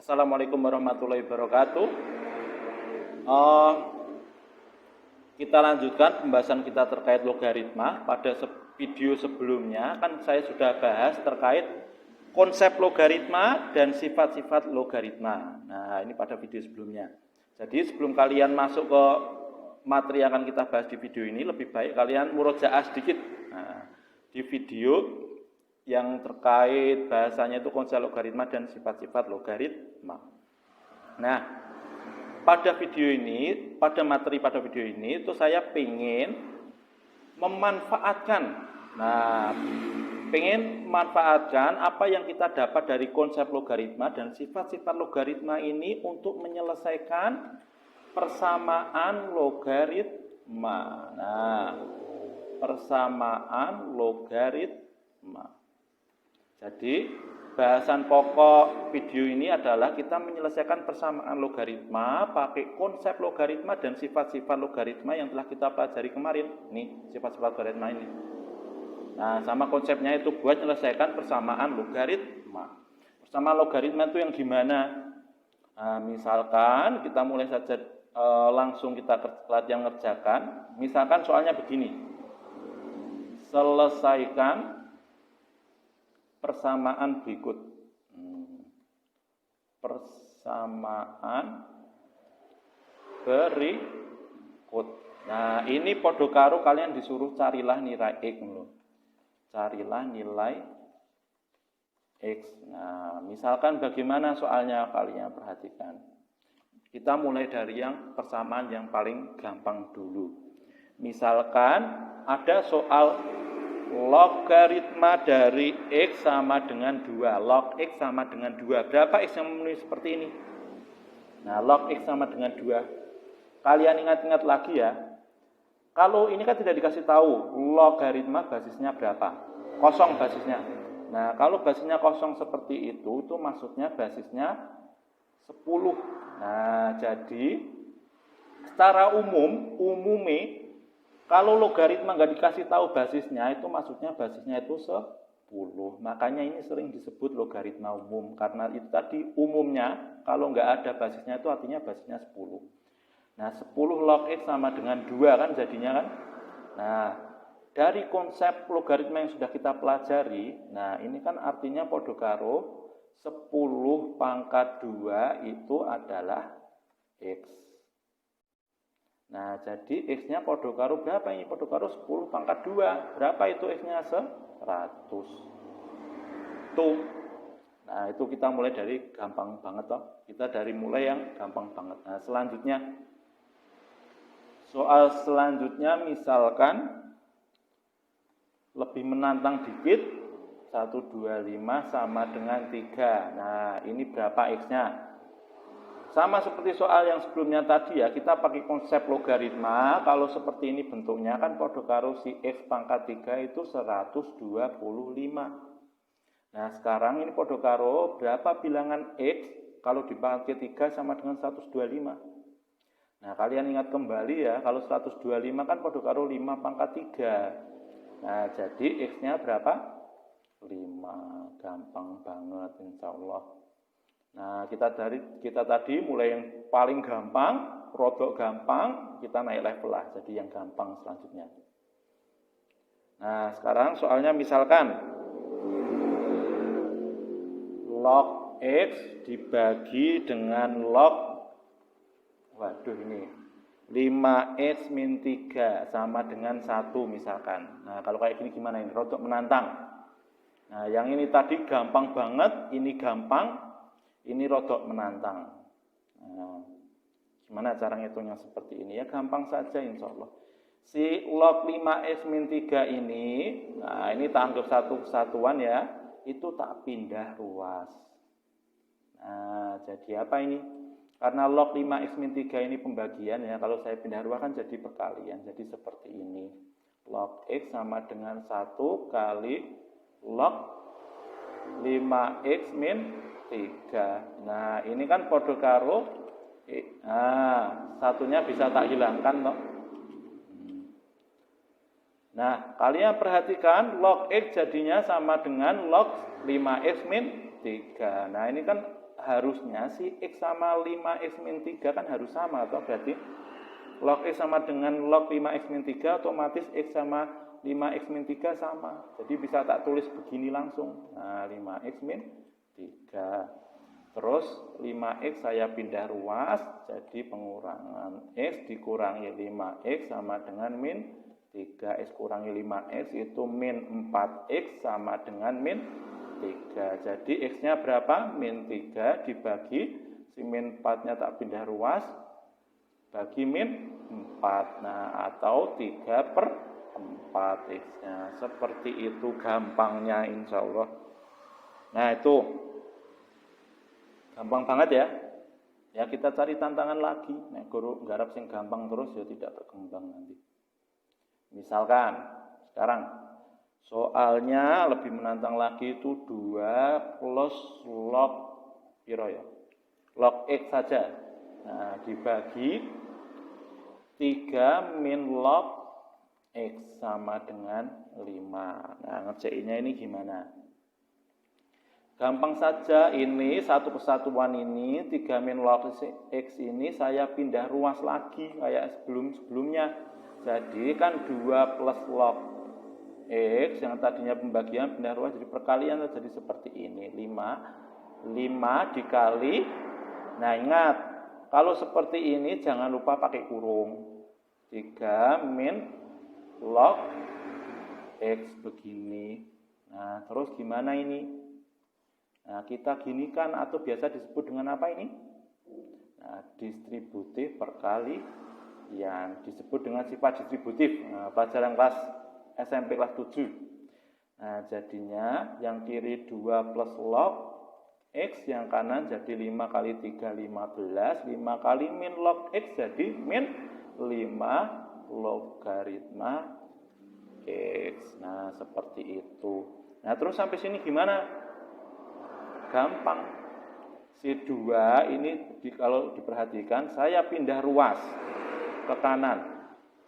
Assalamualaikum warahmatullahi wabarakatuh. Eh, kita lanjutkan pembahasan kita terkait logaritma. Pada video sebelumnya kan saya sudah bahas terkait konsep logaritma dan sifat-sifat logaritma. Nah, ini pada video sebelumnya. Jadi sebelum kalian masuk ke materi yang akan kita bahas di video ini, lebih baik kalian murojaah sedikit. Nah, di video yang terkait bahasanya itu konsep logaritma dan sifat-sifat logaritma. Nah, pada video ini, pada video ini itu saya pengen memanfaatkan apa yang kita dapat dari konsep logaritma dan sifat-sifat logaritma ini untuk menyelesaikan persamaan logaritma. Nah, persamaan logaritma. Jadi, bahasan pokok video ini adalah kita menyelesaikan persamaan logaritma pakai konsep logaritma dan sifat-sifat logaritma yang telah kita pelajari kemarin. Nih, sifat-sifat logaritma ini. Nah, sama konsepnya itu buat menyelesaikan persamaan logaritma. Persamaan logaritma itu yang gimana? Nah, misalkan kita mulai saja langsung kita latihan ngerjakan. Misalkan soalnya begini. Selesaikan persamaan berikut. Persamaan berikut. Nah, ini podo karo kalian disuruh carilah nilai X. Carilah nilai X. Nah, misalkan bagaimana soalnya kalian perhatikan. Kita mulai dari yang persamaan yang paling gampang dulu. Misalkan ada soal logaritma dari X sama dengan 2. Log X sama dengan 2. Berapa X yang memenuhi seperti ini? Nah, log X sama dengan 2. Kalian ingat-ingat lagi ya. Kalau ini kan tidak dikasih tahu logaritma basisnya berapa. Kosong basisnya. Nah, kalau basisnya kosong seperti itu maksudnya basisnya 10. Nah, jadi secara umumnya kalau logaritma nggak dikasih tahu basisnya, itu maksudnya basisnya itu 10. Makanya ini sering disebut logaritma umum. Karena itu tadi umumnya, kalau nggak ada basisnya itu artinya basisnya 10. Nah, 10 log X sama dengan 2 kan jadinya kan. Nah, dari konsep logaritma yang sudah kita pelajari, nah ini kan artinya podo karo 10 pangkat 2 itu adalah X. Nah, jadi X-nya podo karo berapa ini? Podo karo 10 pangkat 2. Berapa itu X-nya? 100. Tuh. Nah, itu kita mulai dari gampang banget toh. Kita dari mulai yang gampang banget. Nah, selanjutnya soal selanjutnya misalkan lebih menantang dikit. 125 sama dengan 3. Nah, ini berapa X-nya? Sama seperti soal yang sebelumnya tadi ya, kita pakai konsep logaritma. Kalau seperti ini bentuknya kan podo karo si X pangkat 3 itu 125. Nah, sekarang ini podo karo berapa bilangan X kalau dibagi 3 sama dengan 125. Nah, kalian ingat kembali ya, kalau 125 kan podo karo 5 pangkat 3. Nah, jadi X-nya berapa? 5. Gampang banget insya Allah. Nah, kita tadi mulai yang paling gampang, rodok gampang, kita naik level lah, jadi yang gampang selanjutnya. Nah, sekarang soalnya misalkan log X dibagi dengan log 5X min 3 sama dengan 1 misalkan. Nah, kalau kayak gini gimana ini? Rodok menantang. Nah, yang ini tadi gampang banget, ini gampang. Ini rodok menantang. Nah, gimana cara ngitungnya seperti ini? Ya gampang saja insya Allah. Si log 5x min 3 ini, nah ini tak anggap satu kesatuan ya, itu tak pindah ruas. Nah, jadi apa ini? Karena log 5x min 3 ini pembagian ya, kalau saya pindah ruas kan jadi perkalian. Jadi seperti ini. Log x sama dengan 1 kali log 5x min 3. Nah, ini kan podo karo satunya bisa tak hilangkan toh. Nah, kalian perhatikan log X jadinya sama dengan log 5X min 3. Nah, ini kan harusnya si X sama 5X min 3 kan harus sama, atau berarti log X sama dengan log 5X min 3, otomatis X sama 5X min 3 sama. Jadi bisa tak tulis begini langsung. Nah, 5X min 3. Terus 5X saya pindah ruas, jadi pengurangan X dikurangi 5X sama dengan min 3X kurangi 5X itu min 4X sama dengan min 3. Jadi X-nya berapa? Min 3 dibagi, si min 4-nya tak pindah ruas, bagi min 4. Nah, atau 3/4 X-nya. Seperti itu gampangnya insya Allah. Nah, itu gampang banget ya. Ya, kita cari tantangan lagi. Nah, guru garap sing gampang terus ya tidak berkembang nanti. Misalkan sekarang soalnya lebih menantang lagi itu 2 plus log piro ya? Log X saja. Nah, dibagi 3 min log X sama dengan 5. Nah, ngerjainnya ini gimana? Gampang saja, ini satu kesatuan ini 3 min log X ini saya pindah ruas lagi kayak sebelumnya. Jadi kan 2 plus log X yang tadinya pembagian pindah ruas jadi perkalian, jadi seperti ini. 5 dikali. Nah, ingat, kalau seperti ini jangan lupa pakai kurung. 3 min log X begini. Nah, terus gimana ini? Nah, kita ginikan atau biasa disebut dengan apa ini? Nah, distributif perkalian yang disebut dengan sifat distributif. Nah, pelajaran kelas SMP kelas 7. Nah, jadinya yang kiri 2 plus log X, yang kanan jadi 5 kali 3 15, 5 kali min log X jadi min 5 logaritma X. Nah, seperti itu. Nah, terus sampai sini gimana? Gampang. Si 2 ini kalau diperhatikan saya pindah ruas ke kanan.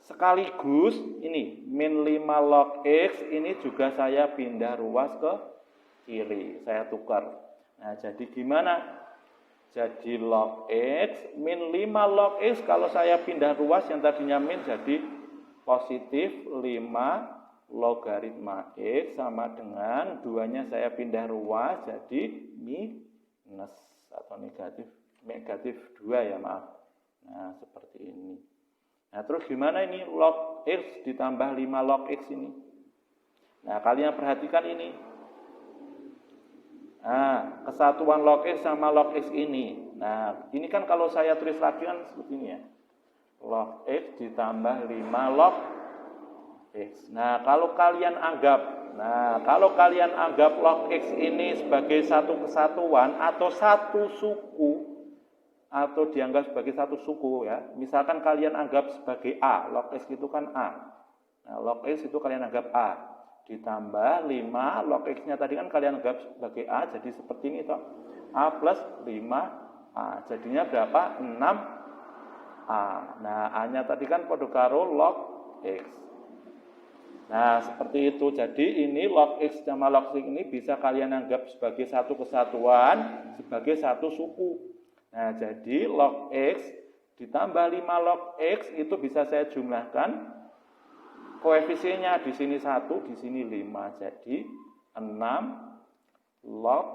Sekaligus ini min 5 log X ini juga saya pindah ruas ke kiri. Saya tukar. Nah, jadi gimana? Jadi log X min 5 log X kalau saya pindah ruas yang tadinya min jadi positif 5 logaritma X sama dengan 2-nya saya pindah ruas jadi minus atau negatif 2 ya, maaf. Nah, seperti ini. Nah, terus gimana ini log X ditambah 5 log X ini? Nah, kalian perhatikan ini. Nah, kesatuan log X sama log X ini. Nah, ini kan kalau saya tulis lagi kan seperti ini ya. Log X ditambah 5 log X. Nah, kalau kalian anggap log X ini sebagai satu kesatuan atau satu suku, atau dianggap sebagai satu suku ya. Misalkan kalian anggap sebagai A, log X itu kan A. Nah, log X itu kalian anggap A. Ditambah 5, log X-nya tadi kan kalian anggap sebagai A, jadi seperti ini toh. A plus 5A. Jadinya berapa? 6A. Nah, A-nya tadi kan padha karo log X. Nah, seperti itu. Jadi ini log X sama log X ini bisa kalian anggap sebagai satu kesatuan, sebagai satu suku. Nah, jadi log X ditambah 5 log X itu bisa saya jumlahkan. Koefisiennya di sini 1, di sini 5. Jadi 6 log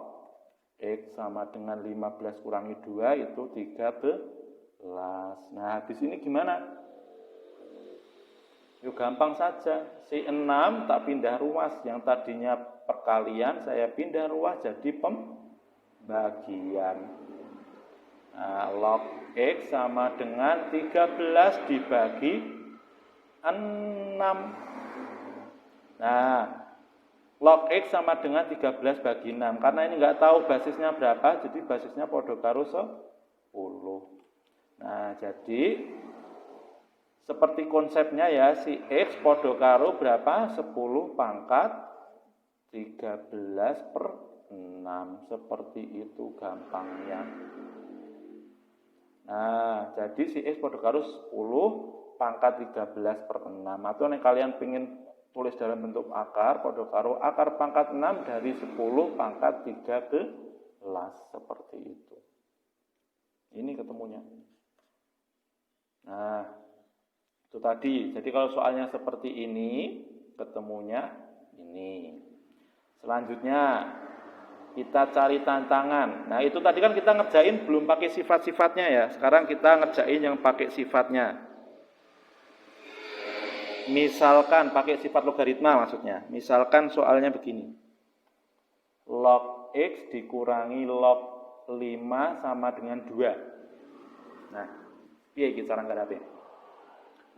X sama dengan 15 kurangi 2 itu 13. Nah, di sini gimana? Yuk gampang saja. Si 6 tak pindah ruas. Yang tadinya perkalian saya pindah ruas jadi pembagian. Nah, log X sama dengan 13 dibagi 6. Nah, log X sama dengan 13 bagi 6. Karena ini nggak tahu basisnya berapa, jadi basisnya podo karo 10. Nah, jadi seperti konsepnya ya, si X podo karo berapa? 10 pangkat 13/6. Seperti itu gampangnya. Nah, jadi si X podo karo 10 pangkat 13/6. Atau nih kalian pengen tulis dalam bentuk akar, podo karo akar pangkat 6 dari 10 pangkat 13. Seperti itu. ini ketemunya. Nah, itu tadi. Jadi kalau soalnya seperti ini, ketemunya ini. Selanjutnya, kita cari tantangan. Nah, itu tadi kan kita ngerjain belum pakai sifat-sifatnya ya. Sekarang kita ngerjain yang pakai sifatnya. Misalkan pakai sifat logaritma maksudnya. Misalkan soalnya begini. Log X dikurangi log 5 sama dengan 2. Nah, piye iki cara ngarape?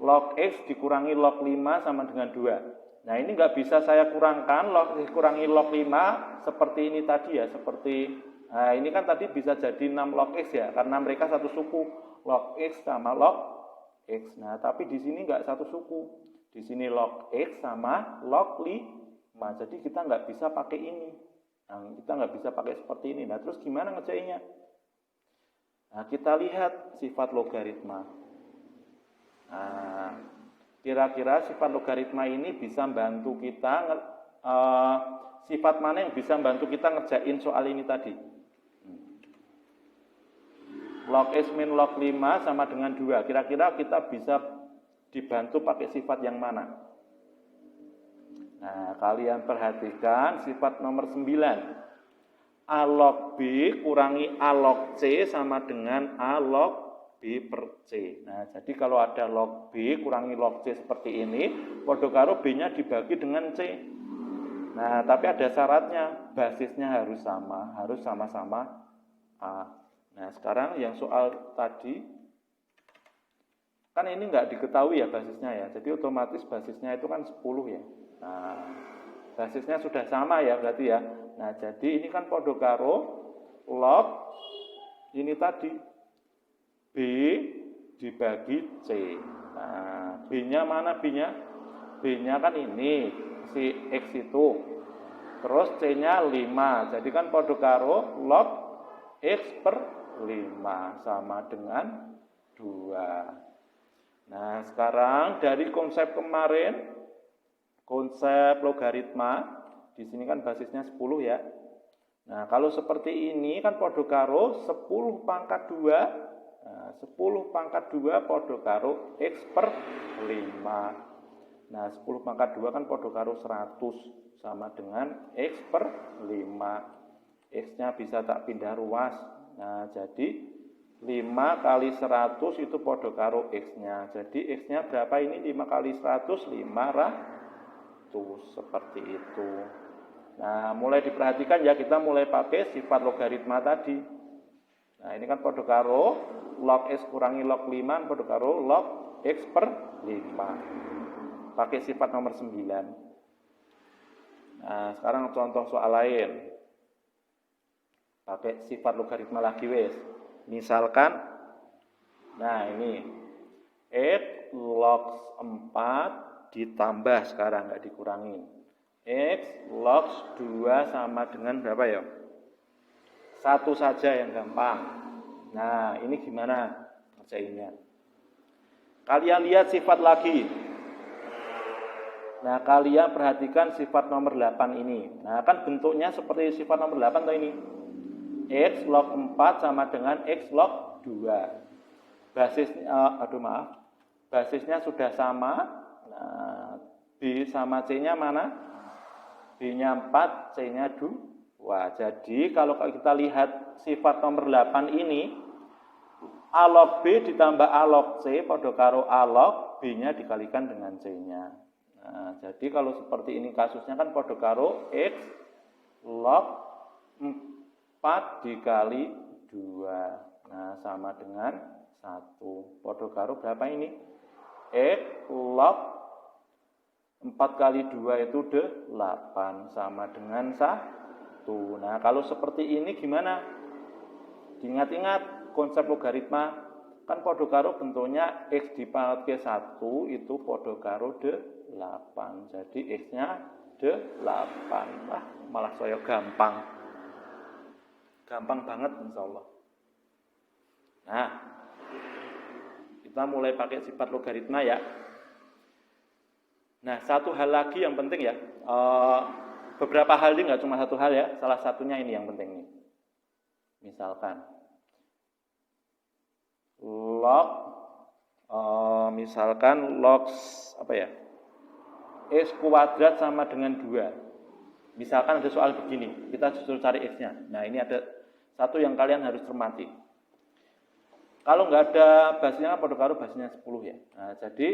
Log X dikurangi log 5 sama dengan 2. Nah, ini nggak bisa saya kurangkan, kurangi log 5 seperti ini tadi ya, nah ini kan tadi bisa jadi 6 log X ya, karena mereka satu suku, log X sama log X. Nah, tapi di sini nggak satu suku, di sini log X sama log 5, jadi kita nggak bisa pakai ini. Nah, kita nggak bisa pakai seperti ini. Nah, terus gimana ngerjainnya? Nah, kita lihat sifat logaritma. Nah, kira-kira sifat logaritma ini bisa bantu kita, sifat mana yang bisa bantu kita ngerjain soal ini tadi? Log X min log 5 sama dengan 2. Kira-kira kita bisa dibantu pakai sifat yang mana? Nah, kalian perhatikan sifat nomor 9. A log B kurangi A log C sama dengan A log B per C. Nah, jadi kalau ada log B kurangi log C seperti ini, padha karo B-nya dibagi dengan C. Nah, tapi ada syaratnya, basisnya harus sama-sama A. Nah, sekarang yang soal tadi, kan ini nggak diketahui ya basisnya ya, jadi otomatis basisnya itu kan 10 ya. Nah, basisnya sudah sama ya berarti ya. Nah, jadi ini kan padha karo log ini tadi, B dibagi C. Nah, B-nya mana B-nya? B-nya kan ini, si X itu. Terus C-nya 5. Jadi kan padha karo log X per 5 sama dengan 2. Nah, sekarang dari konsep kemarin, konsep logaritma, di sini kan basisnya 10 ya. Nah, kalau seperti ini kan padha karo 10 pangkat 2. Nah, 10 pangkat 2 padha karo X per 5. Nah, 10 pangkat 2 kan padha karo 100 sama dengan X per 5. X-nya bisa tak pindah ruas. Nah, jadi 5 kali 100 itu padha karo X-nya. Jadi X-nya berapa ini? 5 kali 100, 500. Seperti itu. Nah, mulai diperhatikan ya, kita mulai pakai sifat logaritma tadi. Nah, ini kan padha karo log X kurangi log 5 padha karo log X per 5. Pakai sifat nomor 9. Nah, sekarang contoh soal lain. Pakai sifat logaritma lagi wes. Misalkan, nah ini X log 4 ditambah sekarang, nggak dikurangi. X log 2 sama dengan berapa ya? 1 saja yang gampang. Nah, ini gimana ngerjainnya? Kalian lihat sifat lagi. Nah, kalian perhatikan sifat nomor 8 ini. Nah, kan bentuknya seperti sifat nomor 8 tuh ini. X log 4 sama dengan X log 2. Basisnya sudah sama. Nah, B sama C-nya mana? B-nya 4, C-nya 2. Jadi kalau kita lihat sifat nomor 8 ini, A log B ditambah A log C padha karo A log B-nya dikalikan dengan C-nya. Nah, jadi kalau seperti ini kasusnya kan padha karo X log 4 dikali 2. Nah, sama dengan 1. Padha karo berapa ini? X log 4 kali 2 itu 8 sama dengan 1. Nah, kalau seperti ini gimana? Diingat-ingat konsep logaritma, kan padha karo bentuknya X dipangkat ke 1 itu padha karo 8. Jadi X-nya 8. Wah, malah saya gampang. Gampang banget insyaallah. Nah, kita mulai pakai sifat logaritma ya. Nah, satu hal lagi yang penting ya. Beberapa hal ini nggak cuma satu hal ya. Salah satunya ini yang penting nih. Misalkan, log misalkan log X kuadrat sama dengan 2. Misalkan ada soal begini, kita justru cari X-nya. Nah, ini ada satu yang kalian harus cermati. Kalau nggak ada basisnya, podo karo basisnya 10 ya. Nah, jadi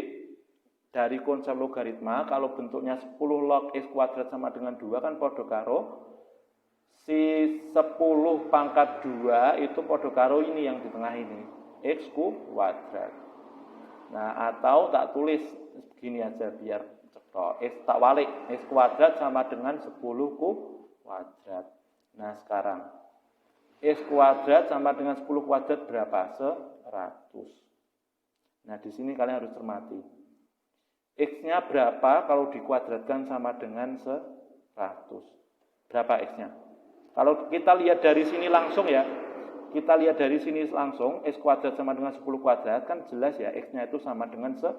dari konsep logaritma, kalau bentuknya 10 log X kuadrat sama dengan 2 kan podo karo si 10 pangkat 2 itu podo karo ini yang di tengah ini, X kuadrat. Nah, atau tak tulis begini aja biar cetok. X tak walik, X kuadrat sama dengan 10 kuadrat. Nah, sekarang X kuadrat sama dengan 10 kuadrat berapa? 100. Nah, di sini kalian harus cermati. X-nya berapa kalau dikuadratkan sama dengan 100? Berapa X-nya? Kalau kita lihat dari sini langsung ya, kita lihat dari sini langsung, X kuadrat sama dengan 10 kuadrat, kan jelas ya, X-nya itu sama dengan 10.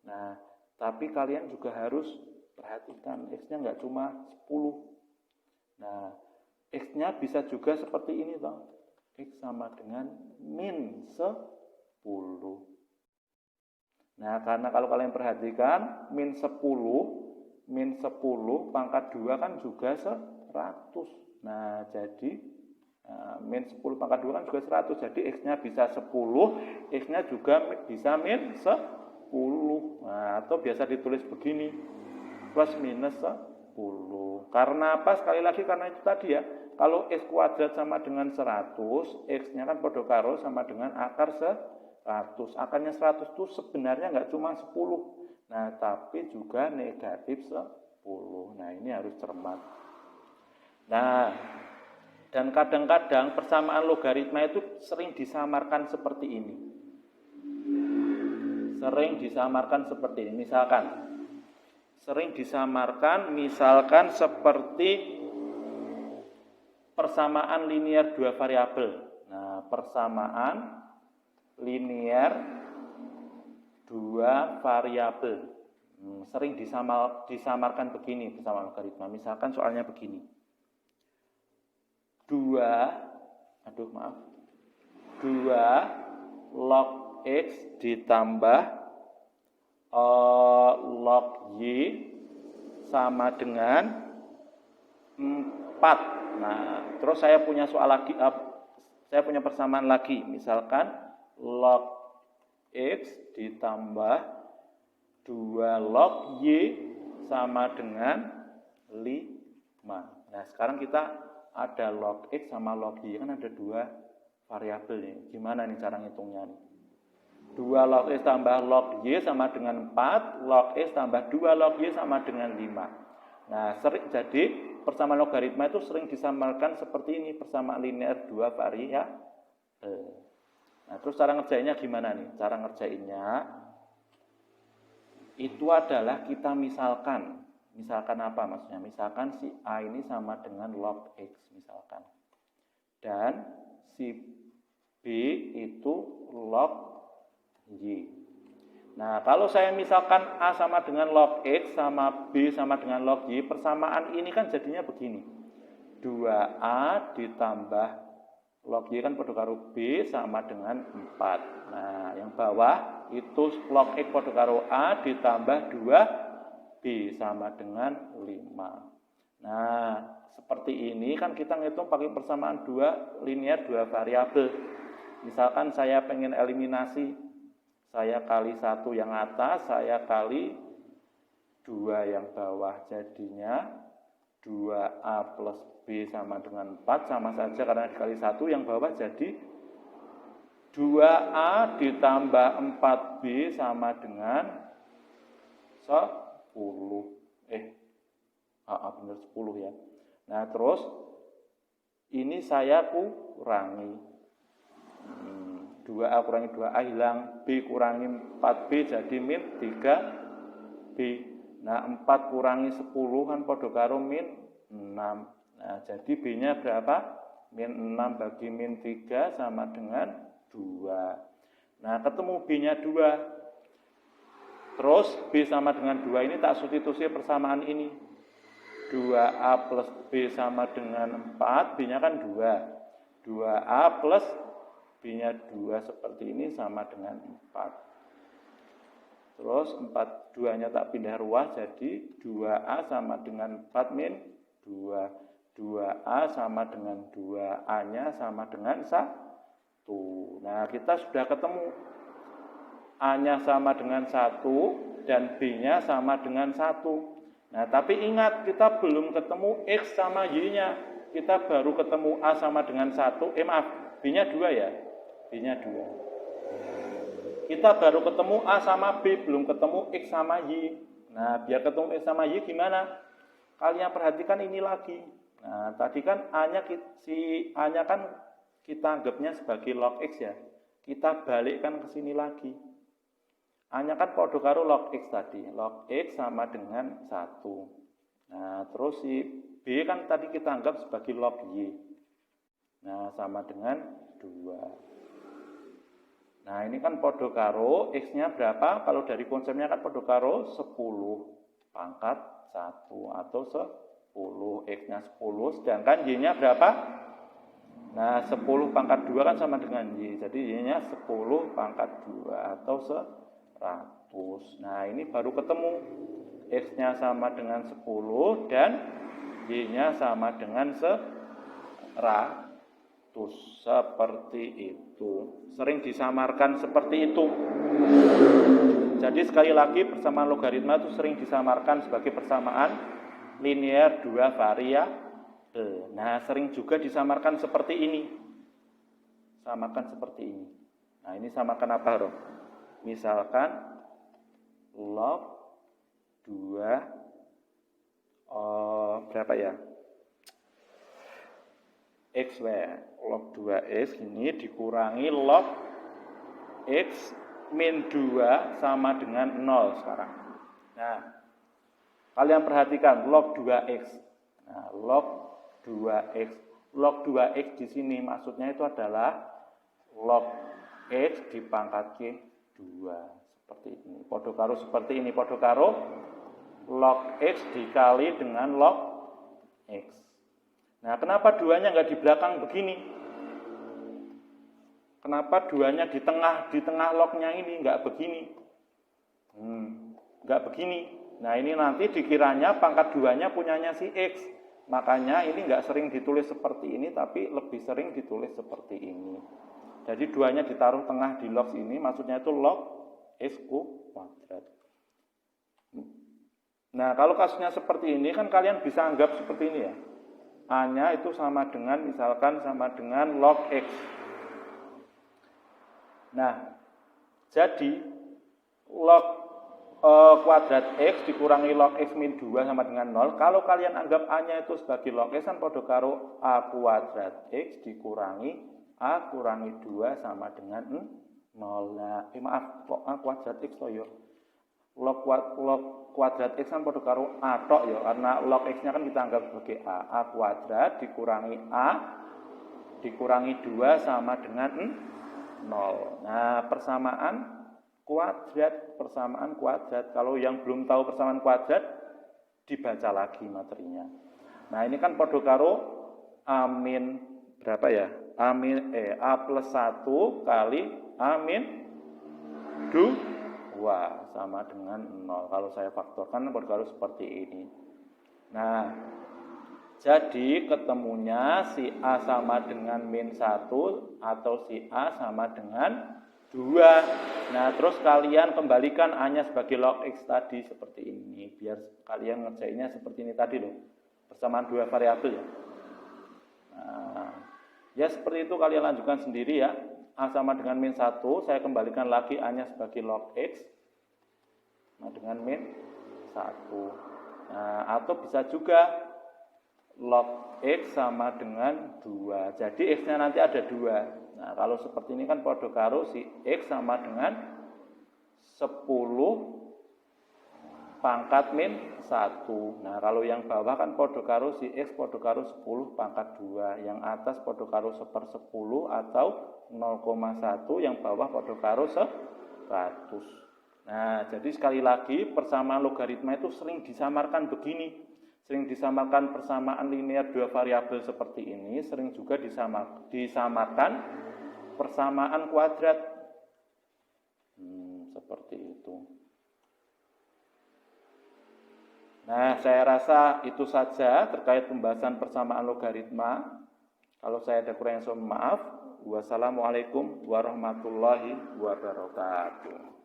Nah, tapi kalian juga harus perhatikan, X-nya nggak cuma 10. Nah, X-nya bisa juga seperti ini toh. X sama dengan min 10. Nah, karena kalau kalian perhatikan, min 10 pangkat 2 kan juga 100. Nah, jadi min 10 pangkat 2 kan juga 100. Jadi X-nya bisa 10, X-nya juga bisa min 10. Nah, atau biasa ditulis begini, plus minus 10. Karena apa? Sekali lagi karena itu tadi ya. Kalau X kuadrat sama dengan 100, X-nya kan podo karo sama dengan akar 100. Akarnya 100 itu sebenarnya nggak cuma 10. Nah, tapi juga negatif 10. Nah, ini harus cermat. Nah, dan kadang-kadang persamaan logaritma itu sering disamarkan seperti ini. Sering disamarkan seperti ini. Misalkan seperti persamaan linear 2 variabel. Nah, persamaan linear 2 variabel. Sering disamarkan begini persamaan logaritma. Misalkan soalnya begini. 2 log X ditambah log Y sama dengan 4. Nah, terus saya punya soal lagi, saya punya persamaan lagi. Misalkan log X ditambah 2 log Y sama dengan 5. Nah, sekarang kita ada log X sama log Y, kan ada 2 variabel nih. Gimana nih cara ngitungnya nih? 2 log X tambah log Y sama dengan 4, log X tambah 2 log Y sama dengan 5. Nah, jadi persamaan logaritma itu sering disamarkan seperti ini, persamaan linear 2 variabel. Nah, terus cara ngerjainnya gimana nih? Cara ngerjainnya itu adalah kita misalkan apa maksudnya? Misalkan si A ini sama dengan log X misalkan. Dan si B itu log Y. Nah, kalau saya misalkan A sama dengan log X sama B sama dengan log Y, persamaan ini kan jadinya begini. 2A ditambah log Y kan podo karo B sama dengan 4. Nah, yang bawah itu log X podo karo A ditambah 2B sama dengan 5. Nah, seperti ini kan kita ngitung pakai persamaan linear 2 variabel. Misalkan saya pengen eliminasi, saya kali 1 yang atas, saya kali 2 yang bawah. Jadinya 2A plus B sama dengan 4, sama saja karena dikali 1 yang bawah jadi 2A ditambah 4B sama dengan 10. Benar 10 ya. Nah, terus ini saya kurangi. 2A kurangi 2A hilang, B kurangi 4B jadi min 3B. Nah, 4 kurangi 10 kan podo karo min 6. Nah, jadi B-nya berapa? Min 6 bagi min 3 sama dengan 2. Nah, ketemu B-nya 2. Terus B sama dengan 2 ini tak substitusi persamaan ini. 2A plus B sama dengan 4, B-nya kan 2. 2A plus B-nya 2 seperti ini sama dengan 4. Terus 4, 2-nya tak pindah ruas, jadi 2A sama dengan 4 min 2. 2A sama dengan 2A-nya sama dengan 1. Nah, kita sudah ketemu. A-nya sama dengan 1 dan B-nya sama dengan 1. Nah, tapi ingat, kita belum ketemu X sama Y-nya. Kita baru ketemu A sama dengan 1. B-nya 2 ya. B-nya 2. Kita baru ketemu A sama B, belum ketemu X sama Y. Nah, biar ketemu X sama Y gimana? Kalian perhatikan ini lagi. Nah, tadi kan A-nya kan kita anggapnya sebagai log X ya. Kita balikkan ke sini lagi. A-nya kan podo karo log X tadi. Log X sama dengan 1. Nah, terus si B kan tadi kita anggap sebagai log Y. Nah, sama dengan 2. Nah, ini kan podo karo X-nya berapa? Kalau dari konsepnya kan podo karo 10 pangkat 1 atau 10. X-nya 10, sedangkan Y-nya berapa? Nah, 10 pangkat 2 kan sama dengan Y. Jadi Y-nya 10 pangkat 2 atau 100. Nah, ini baru ketemu. X-nya sama dengan 10 dan Y-nya sama dengan 100. Seperti itu. Sering disamarkan seperti itu. Jadi sekali lagi, persamaan logaritma itu sering disamarkan sebagai persamaan linear 2 variabel. Nah, sering juga disamarkan seperti ini. Samakan seperti ini. Nah, ini samakan apa, Roh? Misalkan log 2 berapa ya? X log 2X ini dikurangi log X min 2 sama dengan 0 sekarang. Nah, kalian perhatikan log 2X. Nah, log 2X. Log 2X di sini maksudnya itu adalah log X dipangkat K2. Seperti ini. Podo karo seperti ini. Podo karo log X dikali dengan log X. Nah, kenapa 2-nya nggak di belakang begini? Kenapa 2-nya di tengah lognya ini nggak begini? Nggak begini. Nah, ini nanti dikiranya pangkat 2-nya punyanya si X. Makanya ini nggak sering ditulis seperti ini, tapi lebih sering ditulis seperti ini. Jadi 2-nya ditaruh tengah di log ini, maksudnya itu log X kuadrat. Nah, kalau kasusnya seperti ini, kan kalian bisa anggap seperti ini ya. A-nya itu sama dengan, misalkan sama dengan log X. Nah, jadi log kuadrat X dikurangi log X min 2 sama dengan 0. Kalau kalian anggap A-nya itu sebagai log X, kan podo karo A kuadrat X dikurangi A kurangi 2 sama dengan 0. Nah, kok A kuadrat X toh ya? Log kuadrat X kan podo karo A tok ya, karena log X-nya kan kita anggap sebagai A. A kuadrat dikurangi A dikurangi 2 sama dengan 0. Nah, persamaan kuadrat. Kalau yang belum tahu persamaan kuadrat, dibaca lagi materinya. Nah, ini kan podo karo A min berapa ya? A plus 1 kali A min 2 sama dengan 0. Kalau saya faktorkan podo karo seperti ini. Nah, jadi ketemunya si A sama dengan min 1 atau si A sama dengan 2. Nah, terus kalian kembalikan A-nya sebagai log X tadi seperti ini. Biar kalian ngerjainnya seperti ini tadi loh. Persamaan 2 variabel ya. Nah, ya seperti itu kalian lanjutkan sendiri ya. A sama dengan min 1, saya kembalikan lagi A-nya sebagai log X. Nah, dengan min 1. Nah, atau bisa juga log X sama dengan 2. Jadi X-nya nanti ada 2. Nah, kalau seperti ini kan podo karo si X sama dengan 10 pangkat min 1. Nah, kalau yang bawah kan podo karo si X podo karo 10 pangkat 2. Yang atas podo karo 1/10 atau 0,1. Yang bawah podo karo 100. Nah, jadi sekali lagi persamaan logaritma itu sering disamarkan begini. Sering disamarkan persamaan linear 2 variabel seperti ini, sering juga disamarkan persamaan kuadrat. Seperti itu. Nah, saya rasa itu saja terkait pembahasan persamaan logaritma. Kalau saya ada kurang, saya mohon maaf. Wassalamualaikum warahmatullahi wabarakatuh.